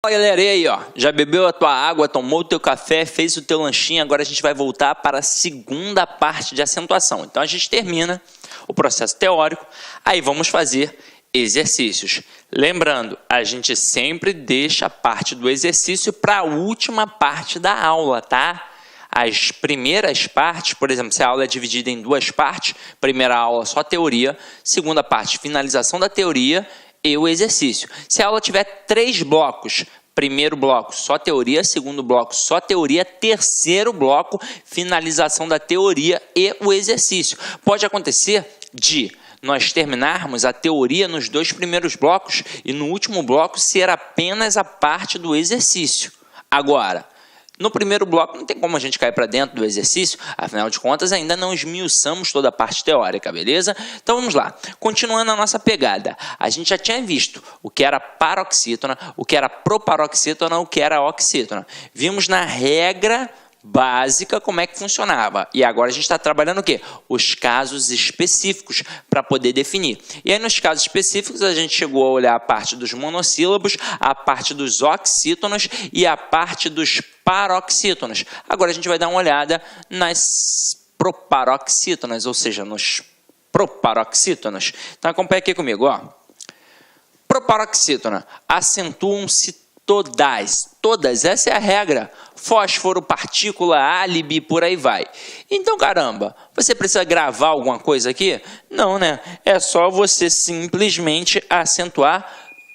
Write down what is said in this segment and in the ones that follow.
Fala galera, e aí ó, já bebeu a tua água, tomou o teu café, fez o teu lanchinho, agora a gente vai voltar para a segunda parte de acentuação. Então a gente termina o processo teórico, aí vamos fazer exercícios. Lembrando, a gente sempre deixa a parte do exercício para a última parte da aula, tá? As primeiras partes, por exemplo, se a aula é dividida em duas partes, primeira aula só teoria, segunda parte finalização da teoria e o exercício. Se a aula tiver 3 blocos, primeiro bloco só teoria, segundo bloco só teoria, terceiro bloco finalização da teoria e o exercício. Pode acontecer de nós terminarmos a teoria nos 2 primeiros blocos e no último bloco ser apenas a parte do exercício. Agora, no primeiro bloco não tem como a gente cair para dentro do exercício, afinal de contas ainda não esmiuçamos toda a parte teórica, beleza? Então vamos lá, continuando a nossa pegada. A gente já tinha visto o que era paroxítona, o que era proparoxítona, o que era oxítona. Vimos na regra básica como é que funcionava. E agora a gente está trabalhando o quê? Os casos específicos para poder definir. E aí nos casos específicos a gente chegou a olhar a parte dos monossílabos, a parte dos oxítonos e a parte dos paroxítonos. Agora a gente vai dar uma olhada nas proparoxítonas, ou seja, nos proparoxítonos. Então acompanha aqui comigo, ó. Proparoxítona, acentuam-se todas, essa é a regra. Fósforo, partícula, álibi, por aí vai. Então, caramba, você precisa gravar alguma coisa aqui? Não, né? É só você simplesmente acentuar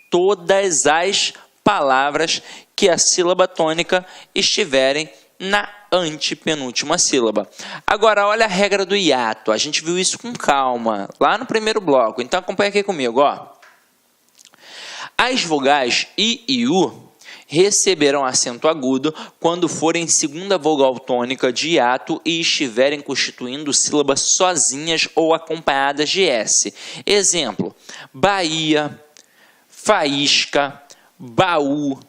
todas as palavras que a sílaba tônica estiverem na antepenúltima sílaba. Agora, olha a regra do hiato. A gente viu isso com calma, lá no primeiro bloco. Então, acompanha aqui comigo, ó. As vogais I e U receberão acento agudo quando forem segunda vogal tônica de hiato e estiverem constituindo sílabas sozinhas ou acompanhadas de S. Exemplo, Bahia, faísca, baú,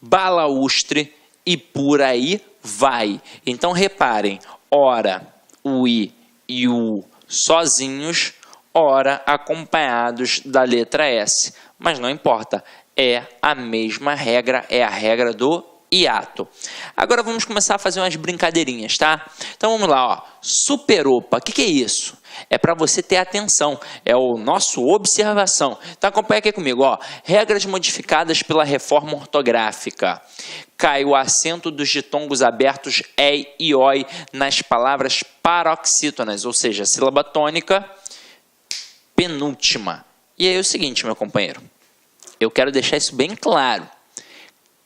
balaústre e por aí vai. Então, reparem, ora o I e o U sozinhos, ora acompanhados da letra S. Mas não importa, é a mesma regra, é a regra do hiato. Agora vamos começar a fazer umas brincadeirinhas, tá? Então vamos lá, ó. Superopa, o que é isso? É para você ter atenção, é o nosso observação. Então acompanha aqui comigo, ó. Regras modificadas pela reforma ortográfica. Cai o acento dos ditongos abertos EI e OI nas palavras paroxítonas, ou seja, sílaba tônica penúltima. E aí é o seguinte, meu companheiro, eu quero deixar isso bem claro.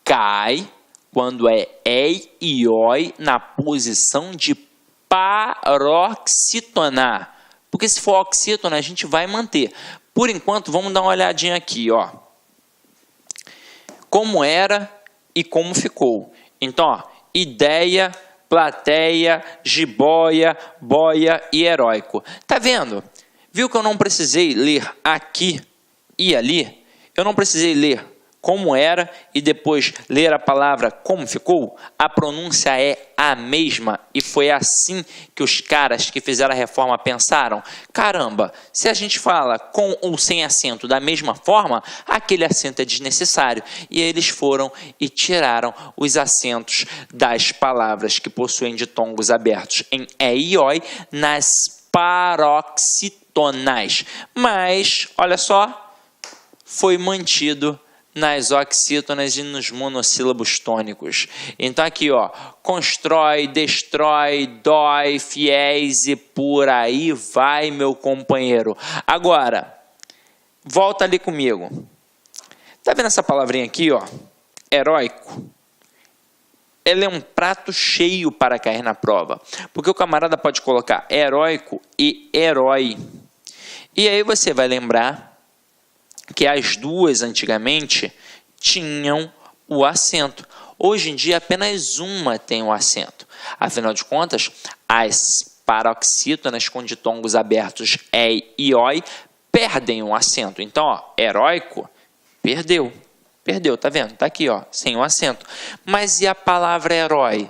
Cai quando é EI e OI na posição de paroxítona. Porque se for oxítona, a gente vai manter. Por enquanto, vamos dar uma olhadinha aqui, ó. Como era e como ficou. Então, ó, ideia, plateia, jiboia, boia e heróico. Tá vendo? Viu que eu não precisei ler aqui e ali? Eu não precisei ler como era e depois ler a palavra como ficou? A pronúncia é a mesma e foi assim que os caras que fizeram a reforma pensaram. Caramba, se a gente fala com ou sem acento da mesma forma, aquele acento é desnecessário. E eles foram e tiraram os acentos das palavras que possuem ditongos abertos em E e OI nas paroxitonais. Mas, olha só, foi mantido nas oxítonas e nos monossílabos tônicos. Então aqui, ó, constrói, destrói, dói, fiéis e por aí vai, meu companheiro. Agora, volta ali comigo. Tá vendo essa palavrinha aqui, ó? Heróico. Ela é um prato cheio para cair na prova, porque o camarada pode colocar heróico e herói. E aí você vai lembrar que as duas antigamente tinham o acento. Hoje em dia apenas uma tem o acento. Afinal de contas, as paroxítonas com ditongos abertos EI e OI perdem o acento. Então, ó, heróico, perdeu. Perdeu, tá vendo? Tá aqui, ó, sem o acento. Mas e a palavra herói?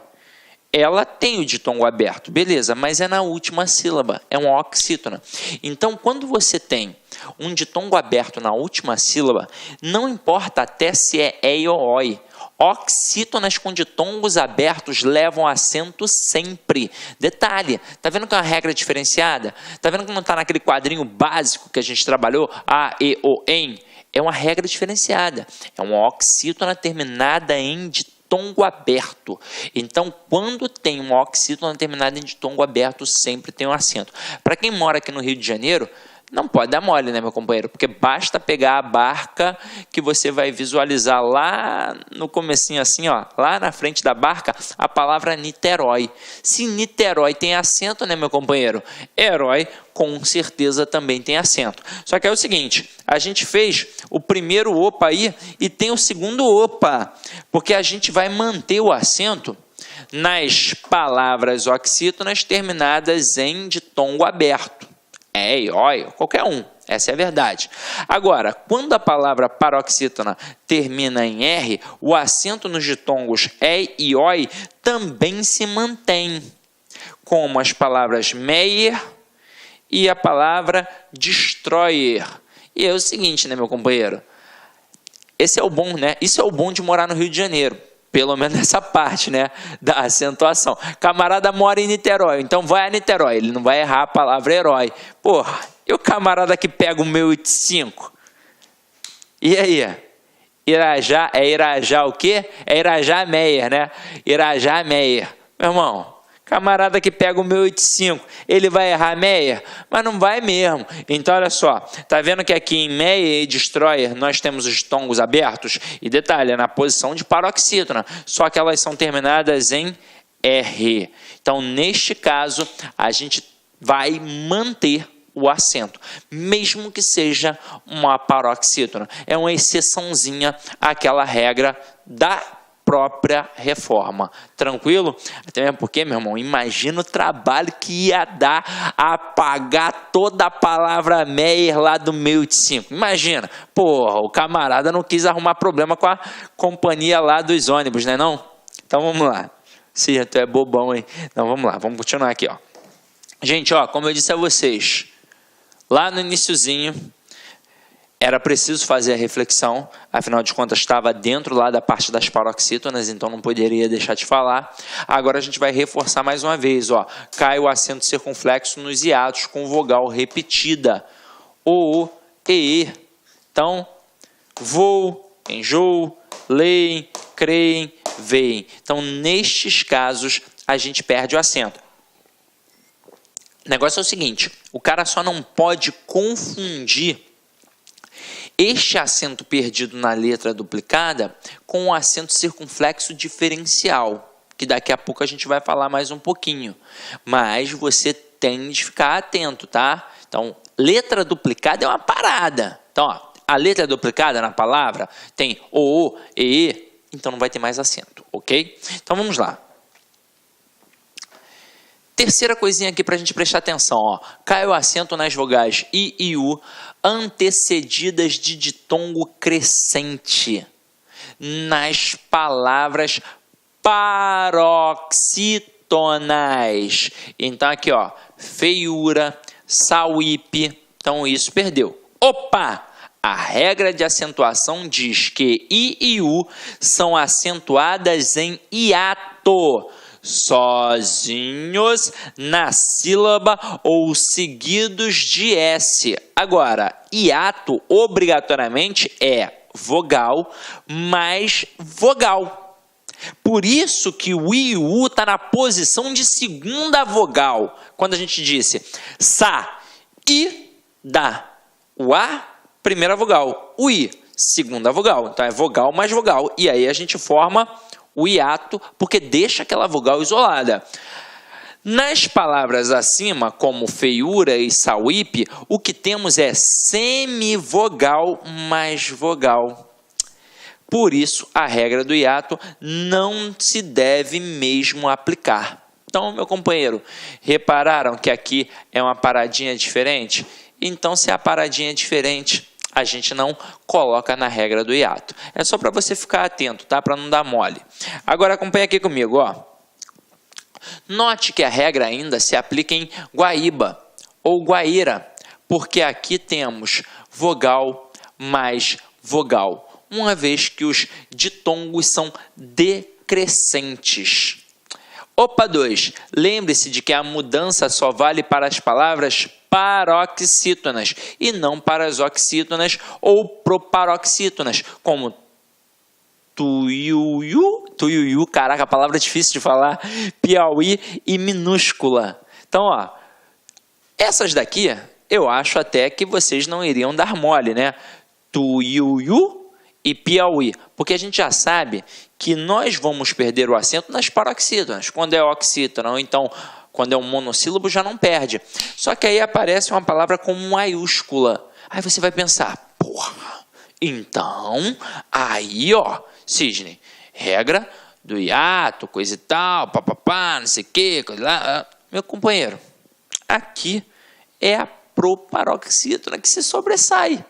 Ela tem o ditongo aberto, beleza, mas é na última sílaba, é uma oxítona. Então, quando você tem um ditongo aberto na última sílaba, não importa até se é e ou oi. Oxítonas com ditongos abertos levam acento sempre. Detalhe, tá vendo que é uma regra diferenciada? Tá vendo que não está naquele quadrinho básico que a gente trabalhou? A, e, o, em. É uma regra diferenciada. É uma oxítona terminada em ditongo aberto. Então, quando tem uma oxítona terminada em ditongo aberto, sempre tem um acento. Para quem mora aqui no Rio de Janeiro, não pode dar mole, né, meu companheiro? Porque basta pegar a barca que você vai visualizar lá no comecinho assim, ó, lá na frente da barca, a palavra Niterói. Se Niterói tem acento, né, meu companheiro? Herói, com certeza, também tem acento. Só que é o seguinte, a gente fez o primeiro opa aí e tem o segundo opa, porque a gente vai manter o acento nas palavras oxítonas terminadas em ditongo aberto. É, oi, qualquer um, essa é a verdade. Agora, quando a palavra paroxítona termina em R, o acento nos ditongos e oi também se mantém, como as palavras Meyer e a palavra destroyer. E é o seguinte, né, meu companheiro? Esse é o bom, né? Isso é o bom de morar no Rio de Janeiro. Pelo menos essa parte, né, da acentuação. Camarada mora em Niterói, então vai a Niterói. Ele não vai errar a palavra herói. Porra, e o camarada que pega o 1085? E aí? Irajá, é Irajá o quê? É Irajá Meyer, né? Irajá Meyer. Meu irmão, camarada que pega o 1085, ele vai errar Meyer? Mas não vai mesmo. Então, olha só, tá vendo que aqui em Meyer e Destroyer nós temos os ditongos abertos? E detalhe, é na posição de paroxítona, só que elas são terminadas em R. Então, neste caso, a gente vai manter o acento, mesmo que seja uma paroxítona. É uma exceçãozinha àquela regra da própria reforma. Tranquilo? Até mesmo porque, meu irmão, imagina o trabalho que ia dar apagar toda a palavra Meyer lá do 1085. Imagina. Porra, o camarada não quis arrumar problema com a companhia lá dos ônibus, né não? Então vamos lá. Sim, tu é bobão, hein? Então vamos lá, vamos continuar aqui, ó. Gente, ó, como eu disse a vocês, lá no iniciozinho, era preciso fazer a reflexão, afinal de contas estava dentro lá da parte das paroxítonas, então não poderia deixar de falar. Agora a gente vai reforçar mais uma vez, ó. Cai o acento circunflexo nos hiatos com vogal repetida. O, e. Então, vou, enjoo, leem, creem, veem. Então, nestes casos, a gente perde o acento. O negócio é o seguinte, o cara só não pode confundir este acento perdido na letra duplicada com o acento circunflexo diferencial, que daqui a pouco a gente vai falar mais um pouquinho. Mas você tem de ficar atento, tá? Então, letra duplicada é uma parada. Então, ó, a letra duplicada na palavra tem o, e, então não vai ter mais acento, ok? Então, vamos lá. Terceira coisinha aqui para a gente prestar atenção, ó. Cai o acento nas vogais I e U, antecedidas de ditongo crescente, nas palavras paroxítonas. Então, aqui, ó, feiura, sauípe, então isso perdeu. Opa! A regra de acentuação diz que I e U são acentuadas em hiato, sozinhos na sílaba ou seguidos de S. Agora, hiato obrigatoriamente é vogal mais vogal. Por isso que o I e o U está na posição de segunda vogal. Quando a gente disse sa, I, da. O A, primeira vogal. O I, segunda vogal. Então é vogal mais vogal. E aí a gente forma o hiato, porque deixa aquela vogal isolada. Nas palavras acima, como feiura e sauípe, o que temos é semivogal mais vogal. Por isso, a regra do hiato não se deve mesmo aplicar. Então, meu companheiro, repararam que aqui é uma paradinha diferente? Então, se a paradinha é diferente, a gente não coloca na regra do hiato. É só para você ficar atento, tá? Para não dar mole. Agora acompanha aqui comigo, ó. Note que a regra ainda se aplica em Guaíba ou Guaíra, Porque aqui temos vogal mais vogal, uma vez que os ditongos são decrescentes. Opa 2, lembre-se de que a mudança só vale para as palavras paroxítonas e não para as oxítonas ou proparoxítonas, como tuiuiu, caraca, a palavra é difícil de falar, Piauí e minúscula. Então, ó, essas daqui eu acho até que vocês não iriam dar mole, né? Tuiuiu e Piauí, porque a gente já sabe que nós vamos perder o acento nas paroxítonas, quando é oxítona, ou então quando é um monossílabo já não perde. Só que aí aparece uma palavra com maiúscula. Aí você vai pensar, porra, então, aí ó, Cisne, regra do hiato, coisa e tal, papapá, não sei o que, coisa lá. Meu companheiro, aqui é a proparoxítona que se sobressai.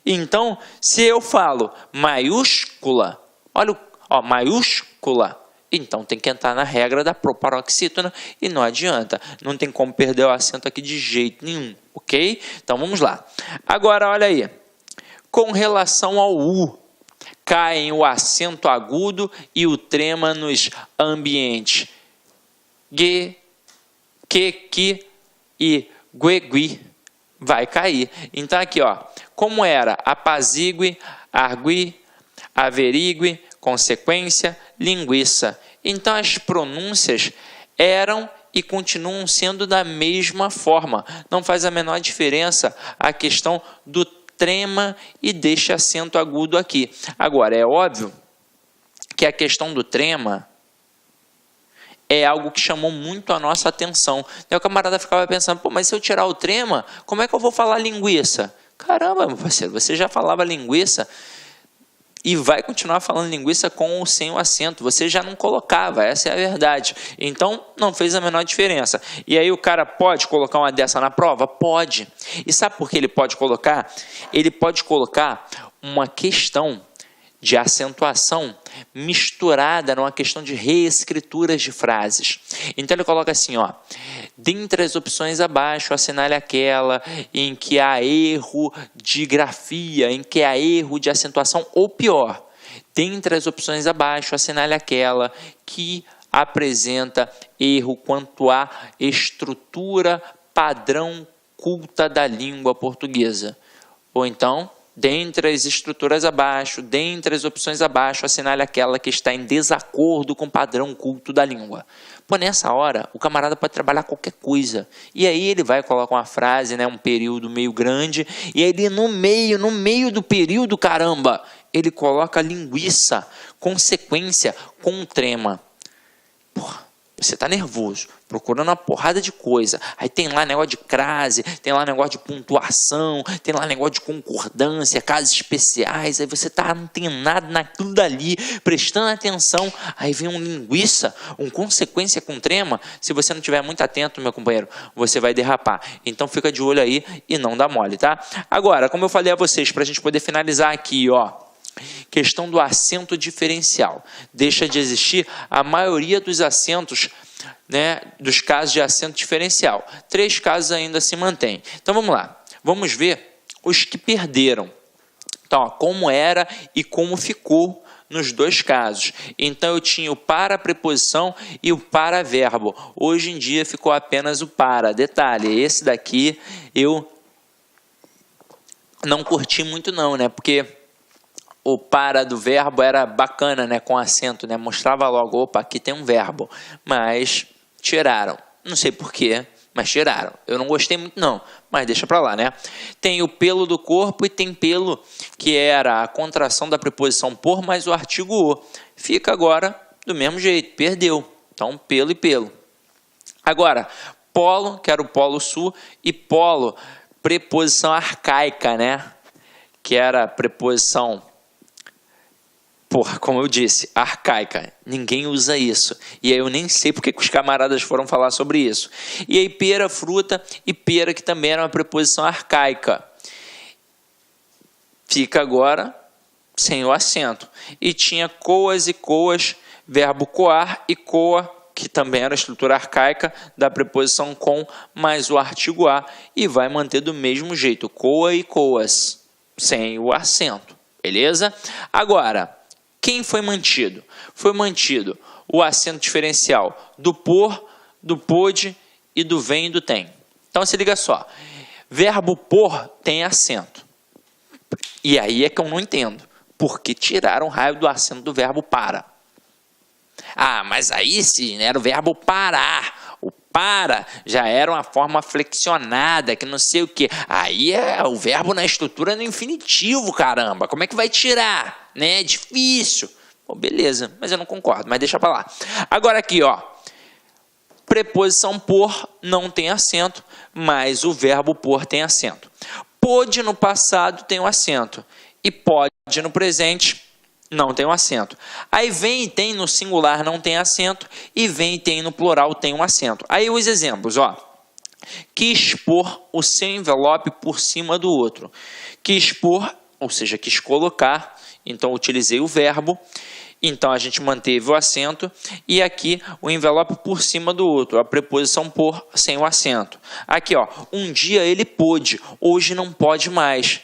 Então, se eu falo maiúscula, olha, ó, maiúscula, então tem que entrar na regra da proparoxítona e não adianta. Não tem como perder o acento aqui de jeito nenhum, ok? Então, vamos lá. Agora, olha aí. Com relação ao U, caem o acento agudo e o trema nos ambientes G, que e guegui. Vai cair. Então, aqui, ó, como era apazigue, argui, averigue, consequência, linguiça. Então, as pronúncias eram e continuam sendo da mesma forma. Não faz a menor diferença a questão do trema e deste acento agudo aqui. Agora, é óbvio que a questão do trema é algo que chamou muito a nossa atenção. E o camarada ficava pensando, pô, mas se eu tirar o trema, como é que eu vou falar linguiça? Caramba, meu parceiro, você já falava linguiça e vai continuar falando linguiça com ou sem o acento. Você já não colocava, essa é a verdade. Então, não fez a menor diferença. E aí o cara pode colocar uma dessa na prova? Pode. E sabe por que ele pode colocar? Ele pode colocar uma questão de acentuação misturada numa questão de reescrituras de frases. Então ele coloca assim, ó, dentre as opções abaixo, assinale aquela em que há erro de grafia, em que há erro de acentuação, ou pior, dentre as opções abaixo, assinale aquela que apresenta erro quanto à estrutura padrão culta da língua portuguesa. Ou então, dentre as estruturas abaixo, dentre as opções abaixo, assinale aquela que está em desacordo com o padrão culto da língua. Pô, nessa hora, o camarada pode trabalhar qualquer coisa. E aí ele vai colocar uma frase, né, um período meio grande, e aí ele no meio do período, caramba, ele coloca linguiça, consequência com trema. Porra. Você está nervoso, procurando uma porrada de coisa. Aí tem lá negócio de crase, tem lá negócio de pontuação, tem lá negócio de concordância, casos especiais. Aí você está antenado naquilo dali, prestando atenção. Aí vem um linguiça, um consequência com trema. Se você não estiver muito atento, meu companheiro, você vai derrapar. Então fica de olho aí e não dá mole, tá? Agora, como eu falei a vocês, para a gente poder finalizar aqui, ó. Questão do acento diferencial. Deixa de existir a maioria dos acentos, né, dos casos de acento diferencial. 3 casos ainda se mantêm. Então vamos lá. Vamos ver os que perderam. Então, ó, como era e como ficou nos 2 casos. Então eu tinha o para preposição e o para verbo. Hoje em dia ficou apenas o para. Detalhe, esse daqui eu não curti muito não, né? Porque o para do verbo era bacana, né, com acento, né, mostrava logo, opa, aqui tem um verbo, mas tiraram, não sei porquê, mas tiraram, eu não gostei muito não, mas deixa pra lá, né. Tem o pelo do corpo e tem pelo, que era a contração da preposição por mais o artigo o, fica agora do mesmo jeito, perdeu, então pelo e pelo. Agora, polo, que era o polo sul, e polo, preposição arcaica, né, que era a preposição, porra, como eu disse, arcaica. Ninguém usa isso. E aí eu nem sei porque que os camaradas foram falar sobre isso. E aí pera, fruta e pera, que também era uma preposição arcaica. Fica agora sem o acento. E tinha coas e coas, verbo coar e coa, que também era a estrutura arcaica da preposição com mais o artigo a, e vai manter do mesmo jeito, coa e coas, sem o acento, beleza? Agora, quem foi mantido? Foi mantido o acento diferencial do por, do pôde e do vem e do tem. Então, se liga só, verbo por tem acento, e aí é que eu não entendo, porque tiraram o raio do acento do verbo para. Ah, mas aí sim, era o verbo parar. O para já era uma forma flexionada, que não sei o quê. Aí é o verbo na estrutura no infinitivo, caramba. Como é que vai tirar? Né? É difícil. Pô, beleza, mas eu não concordo, mas deixa pra lá. Agora aqui, ó. Preposição por não tem acento, mas o verbo por tem acento. Pôde no passado tem um acento. E pode no presente não tem um acento. Aí vem e tem no singular não tem acento, e vem e tem no plural tem um acento. Aí os exemplos, ó. Quis pôr o seu envelope por cima do outro. Quis pôr, ou seja, quis colocar, então utilizei o verbo, então a gente manteve o acento, e aqui o envelope por cima do outro, a preposição por sem o acento. Aqui, ó, um dia ele pôde, hoje não pode mais.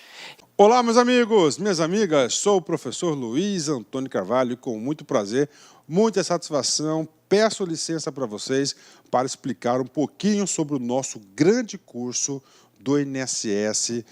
Olá, meus amigos, minhas amigas, sou o professor Luiz Antônio Carvalho e com muito prazer, muita satisfação, peço licença para vocês para explicar um pouquinho sobre o nosso grande curso do INSS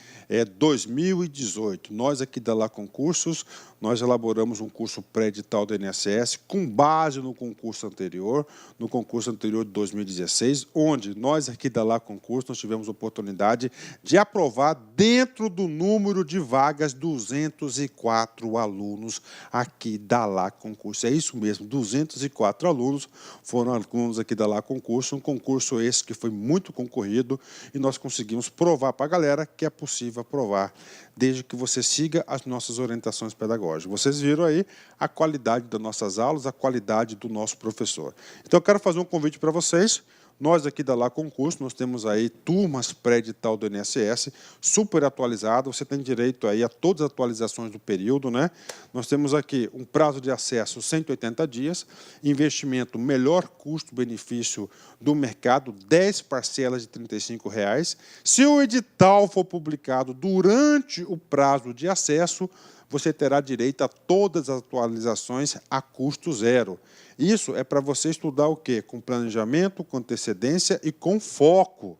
2018. Nós aqui da Lá Concursos, nós elaboramos um curso pré-edital do INSS com base no concurso anterior de 2016, onde nós aqui da Lá Concursos nós tivemos a oportunidade de aprovar dentro do número de vagas 204 alunos aqui da Lá Concurso. É isso mesmo, 204 alunos foram alunos aqui da Lá Concurso, um concurso esse que foi muito concorrido e nós conseguimos provar para a galera que é possível aprovar, desde que você siga as nossas orientações pedagógicas. Vocês viram aí a qualidade das nossas aulas, a qualidade do nosso professor. Então, eu quero fazer um convite para vocês. Nós aqui da Lá Concurso, nós temos aí turmas pré-edital do INSS, super atualizado, você tem direito aí a todas as atualizações do período, né? Nós temos aqui um prazo de acesso 180 dias, investimento melhor custo-benefício do mercado, 10 parcelas de R$ 35,00. Se o edital for publicado durante o prazo de acesso, você terá direito a todas as atualizações a custo zero. Isso é para você estudar o quê? Com planejamento, com antecedência e com foco.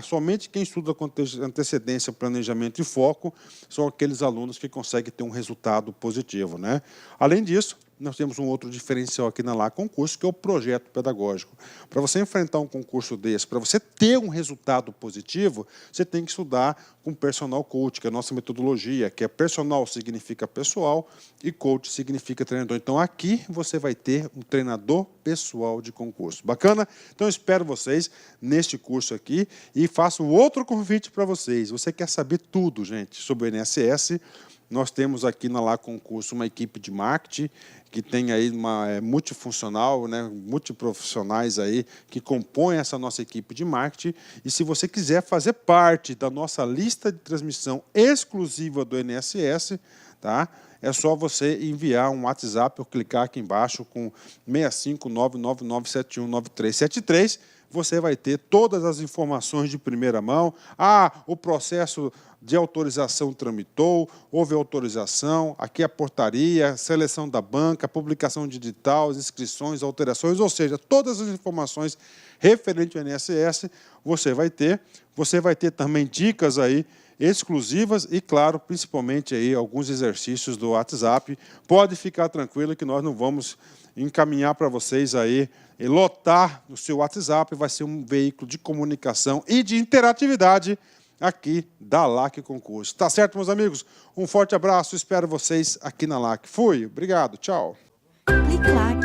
Somente quem estuda com antecedência, planejamento e foco são aqueles alunos que conseguem ter um resultado positivo, né? Além disso, nós temos um outro diferencial aqui na Lá Concurso, que é o projeto pedagógico. Para você enfrentar um concurso desse, para você ter um resultado positivo, você tem que estudar com personal coach, que é a nossa metodologia, que é personal significa pessoal e coach significa treinador. Então, aqui você vai ter um treinador pessoal de concurso. Bacana? Então, eu espero vocês neste curso aqui e faço outro convite para vocês. Você quer saber tudo, gente, sobre o INSS? Nós temos aqui na Lá Concurso uma equipe de marketing que tem aí uma multifuncional, né, multiprofissionais aí que compõem essa nossa equipe de marketing. E se você quiser fazer parte da nossa lista de transmissão exclusiva do INSS, tá? É só você enviar um WhatsApp ou clicar aqui embaixo com 65999719373. Você vai ter todas as informações de primeira mão. O processo de autorização tramitou, houve autorização, aqui a portaria, seleção da banca, publicação digital, as inscrições, alterações, ou seja, todas as informações referentes ao INSS você vai ter. Você vai ter também dicas aí exclusivas e, claro, principalmente aí alguns exercícios do WhatsApp. Pode ficar tranquilo que nós não vamos encaminhar para vocês aí e lotar o seu WhatsApp, vai ser um veículo de comunicação e de interatividade aqui da LAC Concurso. Tá certo, meus amigos? Um forte abraço, espero vocês aqui na LAC. Fui, obrigado, tchau. Clique LAC.